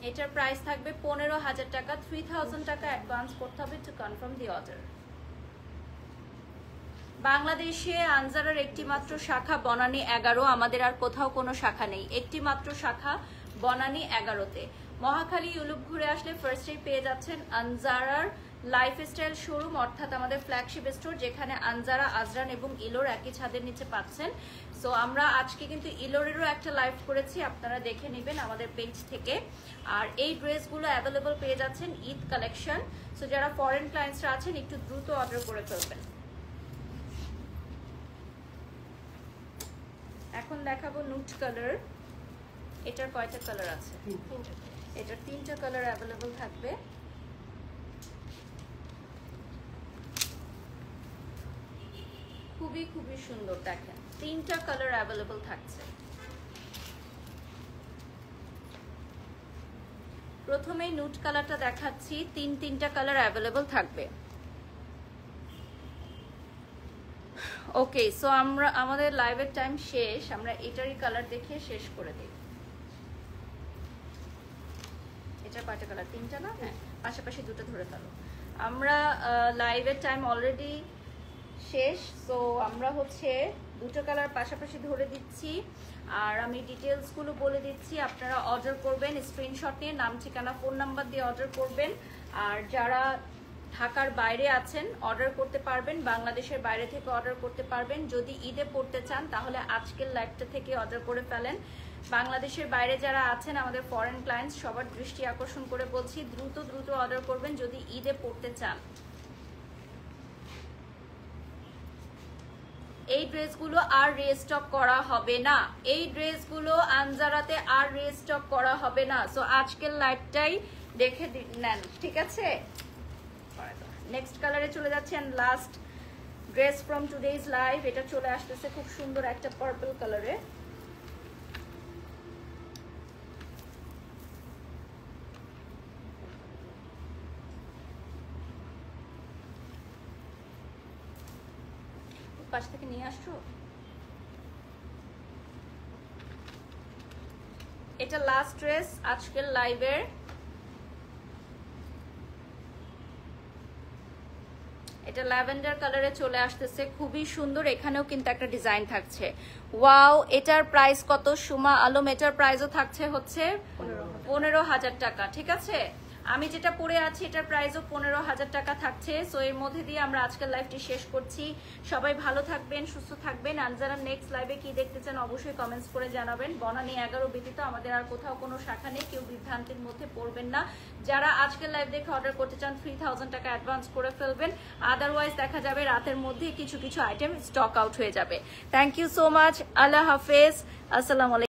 এটার প্রাইস থাকবে 15,000 টাকা। 3,000 টাকা অ্যাডভান্স করতে হবে টু কনফার্ম দি অর্ডার। বাংলাদেশে আনজারার একটি মাত্র শাখা বনানী 11, আমাদের আর কোথাও কোনো শাখা নেই, একটি মাত্র শাখা বনানী 11-তে। মহাখালী ইউলুপ ঘুরে আসলে ফার্স্টেই পেয়ে যাচ্ছেন আনজারার লাইফস্টাইল শোরুম, অর্থাৎ আমাদের ফ্ল্যাগশিপ স্টোর, যেখানে আনজারা, আজরান এবং ইলোর একই ছাদের নিচে পাচ্ছেন। সো আমরা আজকে কিন্তু ইলোরেরও একটা লাইভ করেছি, আপনারা দেখে নেবেন আমাদের পেজ থেকে। আর এই ড্রেসগুলো অ্যাভেলেবল পেয়ে যাচ্ছেন ঈদ কালেকশন। সো যারা ফরেন ক্লায়েন্টসরা আছেন একটু দ্রুত অর্ডার করে ফেলবেন। এখন দেখাবো নুট কালার। এটার কয়টা কালার আছে? এটার 3টা কালার অ্যাভেলেবল থাকবে। খুবই খুবই সুন্দর, দেখেন 3টা কালার অ্যাভেলেবল থাকছে। প্রথমেই নুট কালারটা দেখাচ্ছি, 3টা কালার অ্যাভেলেবল থাকবে। ওকে, সো আমাদের লাইভের টাইম শেষ, আমরা এটারই কালার দেখিয়ে শেষ করে দিই। এটার কয়টা কালার? 3টা না? হ্যাঁ, পাশাপাশি দুটো ধরে ফেলো। আমরা লাইভের টাইম অলরেডি শেষ, সো আমরা হচ্ছে দুটো কালার পাশাপাশি ধরে দিচ্ছি। আর আমি ডিটেলসগুলো বলে দিচ্ছি, আপনারা অর্ডার করবেন স্ক্রিনশট নিয়ে, নাম ঠিকানা ফোন নাম্বার দিয়ে অর্ডার করবেন। আর যারা ঢাকার বাইরে আছেন অর্ডার করতে পারবেন, বাংলাদেশের বাইরে থেকে অর্ডার করতে পারবেন। যদি ঈদে পড়তে চান তাহলে আজকের লাইভটা থেকে অর্ডার করে ফেলেন। বাংলাদেশের বাইরে যারা আছেন আমাদের ফরেন ক্লায়েন্টস, সবার দৃষ্টি আকর্ষণ করে বলছি দ্রুত দ্রুত অর্ডার করবেন যদি ঈদে পড়তে চান। এই ড্রেসগুলো আর রিস্টক করা হবে না, এই ড্রেসগুলো আনজারাতে আর রিস্টক করা হবে না। সো আজকের লাইভটাই দেখে নেন, ঠিক আছে? নেক্সট কালারে চলে যাচ্ছেন, last dress from today's live. এটা চলে আসতেছে খুব সুন্দর একটা পার্পল কালারে। পাশ থেকে নিয়ে আসছো। এটা লাস্ট ড্রেস আজকের লাইভের। এটা ল্যাভেন্ডার কালারে চলে আসতেছে, খুবই সুন্দর। এখানেও কিন্তু একটা ডিজাইন থাকছে। ওয়াও, এটার প্রাইস কত সুমা আলম? এটার প্রাইসও থাকছে হচ্ছে 15,000 টাকা, ঠিক আছে? আমি যেটা পরে আছি এটার প্রাইসও 15,000 টাকা থাকছে। সো এর মধ্যে দিয়ে আমরা আজকের লাইভটি শেষ করছি। সবাই ভালো থাকবেন, সুস্থ থাকবেন। আনজারা নেক্সট লাইভে কি দেখতে চান অবশ্যই কমেন্টস করে জানাবেন। বনানী 11 ব্যতীত আমাদের আর কোথাও কোনো শাখা নেই, কেউ বিভ্রান্তির মধ্যে পড়বেন না। যারা আজকের লাইভ দেখে অর্ডার করতে চান 3,000 টাকা অ্যাডভান্স করে ফেলবেন, আদারওয়াইজ দেখা যাবে রাতের মধ্যে কিছু কিছু আইটেম স্টক আউট হয়ে যাবে। থ্যাংক ইউ সো মাচ, আল্লাহ হাফেজ, আসসালামু আলাইকুম।